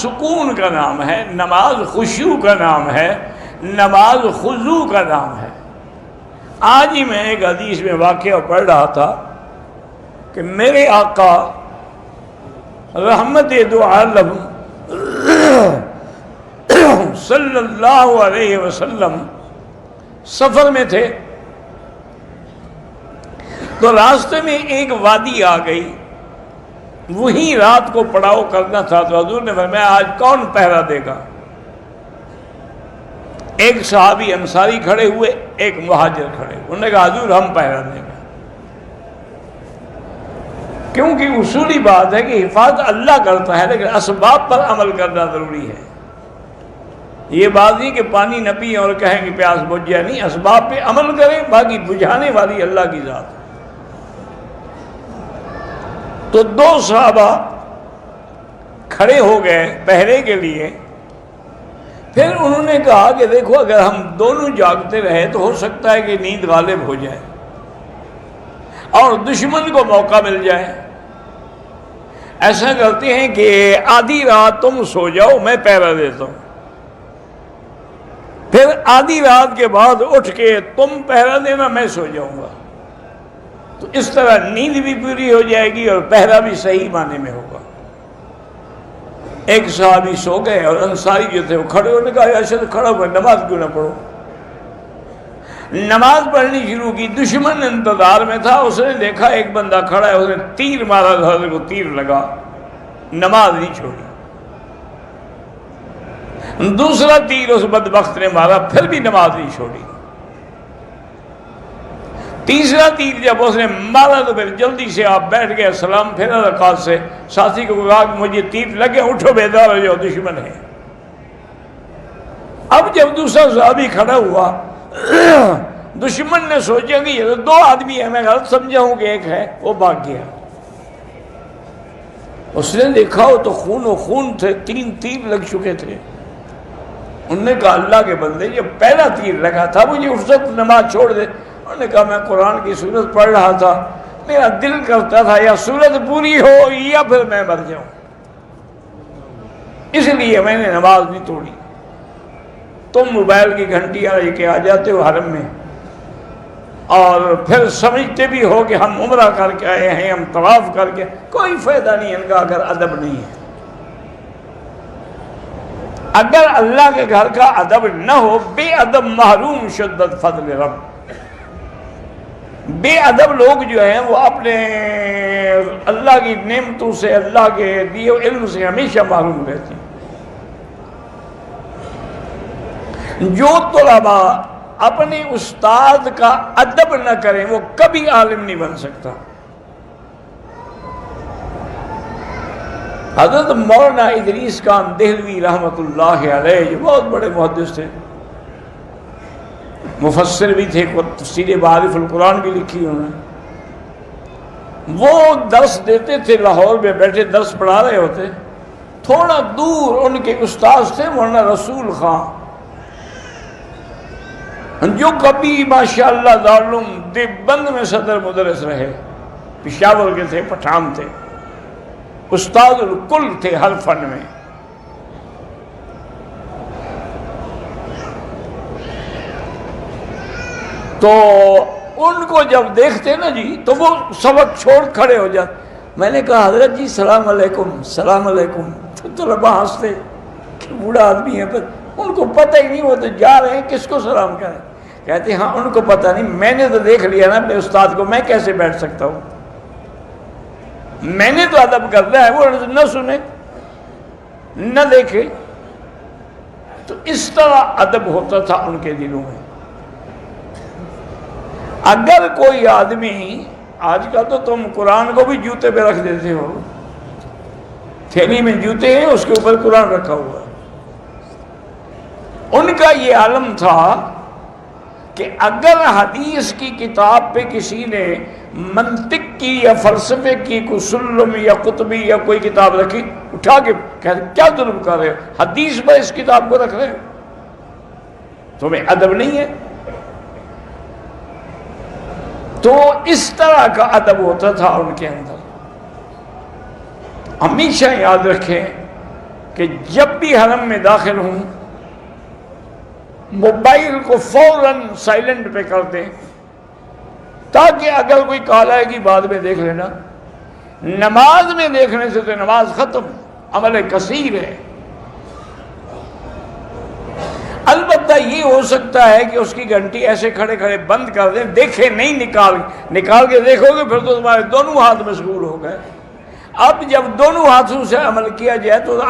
سکون کا نام ہے، نماز خشوع کا نام ہے، نماز خضوع کا نام ہے۔ آج ہی میں ایک حدیث میں واقعہ پڑھ رہا تھا کہ میرے آقا رحمت دو عالم صلی اللہ علیہ وسلم سفر میں تھے، تو راستے میں ایک وادی آ گئی، وہیں رات کو پڑاؤ کرنا تھا۔ تو حضور نے فرمایا آج کون پہرا دے گا؟ ایک صحابی انصاری کھڑے ہوئے، ایک مہاجر کھڑے ہوئے، انہوں نے کہا حضور ہم پہرا دیں گے، کیونکہ اصولی بات ہے کہ حفاظت اللہ کرتا ہے، لیکن اسباب پر عمل کرنا ضروری ہے۔ یہ بات نہیں کہ پانی نہ پیئیں اور کہیں کہ پیاس بجھ جائے، نہیں، اسباب پہ عمل کریں، باقی بجھانے والی اللہ کی ذات ہے۔ تو دو صحابہ کھڑے ہو گئے پہرے کے لیے، پھر انہوں نے کہا کہ دیکھو اگر ہم دونوں جاگتے رہے تو ہو سکتا ہے کہ نیند غالب ہو جائے اور دشمن کو موقع مل جائے۔ ایسا کرتے ہیں کہ آدھی رات تم سو جاؤ، میں پہرا دیتا ہوں، پھر آدھی رات کے بعد اٹھ کے تم پہرا دینا، میں سو جاؤں گا، تو اس طرح نیند بھی پوری ہو جائے گی اور پہرا بھی صحیح معنی میں ہوگا۔ ایک صحابی سو گئے اور انصاری جو تھے وہ کھڑے ہونے کا ارشد کھڑا ہوا، نماز کیوں نہ پڑھو؟ نماز پڑھنی شروع کی، دشمن انتظار میں تھا، اس نے دیکھا ایک بندہ کھڑا ہے، اس نے تیر مارا، حضرت کو تیر لگا، نماز نہیں چھوڑی۔ دوسرا تیر اس بدبخت نے مارا، پھر بھی نماز نہیں چھوڑی۔ تیسرا تیر جب اس نے مارا تو پھر جلدی سے آپ بیٹھ گئے، سلام پھیرا رکعت سے، ساتھی کو کہا کہ مجھے تیر لگے، اٹھو بیدار ہو جاؤ، دشمن ہے۔ اب جب دوسرا صحابی کھڑا ہوا، دشمن نے سوچا کہ یہ تو دو آدمی ہیں، میں غلط سمجھا ہوں کہ ایک ہے، وہ بھاگ گیا۔ اس نے دیکھا وہ تو خون و خون تھے، 3 تیر لگ چکے تھے۔ انہوں نے کہا اللہ کے بندے، جب پہلا تیر لگا تھا مجھے اس وقت نماز چھوڑ دے۔ انہوں نے کہا میں قرآن کی سورت پڑھ رہا تھا، میرا دل کرتا تھا یا سورت پوری ہو یا پھر میں مر جاؤں، اس لیے میں نے نماز نہیں توڑی۔ تم موبائل کی گھنٹیاں لے کے آ جاتے ہو حرم میں اور پھر سمجھتے بھی ہو کہ ہم عمرہ کر کے آئے ہیں، ہم طواف کر کے، کوئی فائدہ نہیں ان کا اگر ادب نہیں ہے۔ اگر اللہ کے گھر کا ادب نہ ہو، بے ادب محروم شدت فضل رب۔ بے ادب لوگ جو ہیں وہ اپنے اللہ کی نعمتوں سے، اللہ کے دیے علم سے ہمیشہ محروم رہتے ہیں۔ جو طلباء اپنے استاد کا ادب نہ کریں وہ کبھی عالم نہیں بن سکتا۔ حضرت مولانا ادریس خان دہلوی رحمۃ اللہ علیہ جو بہت بڑے محدث تھے، مفسر بھی تھے، تفسیر معارف القرآن بھی لکھی انہوں نے۔ وہ درس دیتے تھے، لاہور میں بیٹھے درس پڑھا رہے ہوتے، تھوڑا دور ان کے استاذ تھے مولانا رسول خان، جو کبھی ماشاءاللہ دارالعلوم دیوبند میں صدر مدرس رہے، پشاور کے تھے، پٹھان تھے، استاد الکل تھے ہر فن میں۔ تو ان کو جب دیکھتے نا جی تو وہ سبق چھوڑ کھڑے ہو جاتے۔ میں نے کہا حضرت جی سلام علیکم، سلام علیکم، تو طلباء ہنستے کہ بوڑھا آدمی ہے، پر ان کو پتہ ہی نہیں، وہ تو جا رہے ہیں کس کو سلام کریں۔ کہتے ہاں ان کو پتہ نہیں، میں نے تو دیکھ لیا نا اپنے استاد کو، میں کیسے بیٹھ سکتا ہوں، میں نے تو ادب کرنا ہے، وہ نہ سنے نہ دیکھے۔ تو اس طرح ادب ہوتا تھا ان کے دلوں میں۔ اگر کوئی آدمی، آج کا تو تم قرآن کو بھی جوتے پہ رکھ دیتے ہو، تھیلی میں جوتے ہیں اس کے اوپر قرآن رکھا ہوا ہے۔ ان کا یہ عالم تھا کہ اگر حدیث کی کتاب پہ کسی نے منطق کی یا فلسفے کی کوئی سلم یا قطبی یا کوئی کتاب رکھی، اٹھا کے کہتے کیا ظلم کر رہے ہو، حدیث پر اس کتاب کو رکھ رہے ہو، تمہیں ادب نہیں ہے۔ تو اس طرح کا ادب ہوتا تھا ان کے اندر۔ ہمیشہ یاد رکھیں کہ جب بھی حرم میں داخل ہوں موبائل کو فوراً سائلنٹ پہ کر دیں تاکہ اگر کوئی کال آئے گی بعد میں دیکھ لینا. نماز میں دیکھنے سے تو نماز ختم، عمل کثیر ہے. البتہ یہ ہو سکتا ہے کہ اس کی گھنٹی ایسے کھڑے کھڑے بند کر دیں، دیکھیں نہیں، نکال کے دیکھو گے پھر تو تمہارے دونوں ہاتھ مشغول ہو گئے. اب جب دونوں ہاتھوں سے عمل کیا جائے تو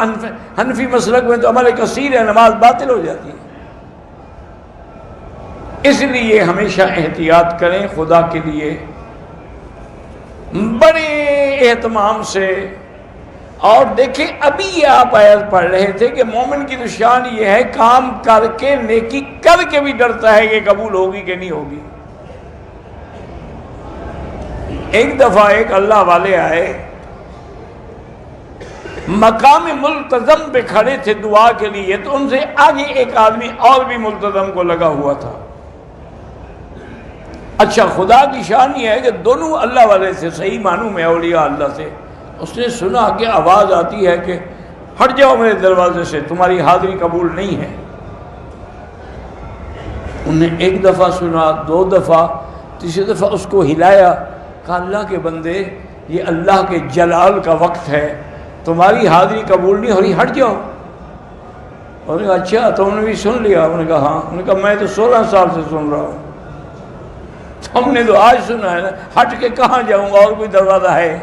حنفی مسلک میں تو عمل کثیر ہے، نماز باطل ہو جاتی ہے. اس لیے ہمیشہ احتیاط کریں خدا کے لیے، بڑے اہتمام سے. اور دیکھیں ابھی یہ آپ آیت پڑھ رہے تھے کہ مومن کی نشان یہ ہے کام کر کے، نیکی کر کے بھی ڈرتا ہے کہ قبول ہوگی کہ نہیں ہوگی. ایک دفعہ ایک اللہ والے آئے، مقام ملتزم پہ کھڑے تھے دعا کے لیے، تو ان سے آگے ایک آدمی اور بھی ملتزم کو لگا ہوا تھا. اچھا، خدا کی شان یہ ہے کہ دونوں اللہ والے سے صحیح معنوں میں اولیاء اللہ سے. اس نے سنا کہ آواز آتی ہے کہ ہٹ جاؤ میرے دروازے سے، تمہاری حاضری قبول نہیں ہے. انہوں نے ایک دفعہ سنا، دو دفعہ، تیسری دفعہ اس کو ہلایا، کہا اللہ کے بندے یہ اللہ کے جلال کا وقت ہے، تمہاری حاضری قبول نہیں ہو رہی، ہٹ جاؤ. انہوں نے کہا اچھا تم نے بھی سن لیا؟ انہوں نے کہا ہاں. انہوں نے کہا میں تو 16 سال سے سن رہا ہوں، تم نے تو آج سنا ہے نا، ہٹ کے کہاں جاؤں گا، اور کوئی دروازہ ہے؟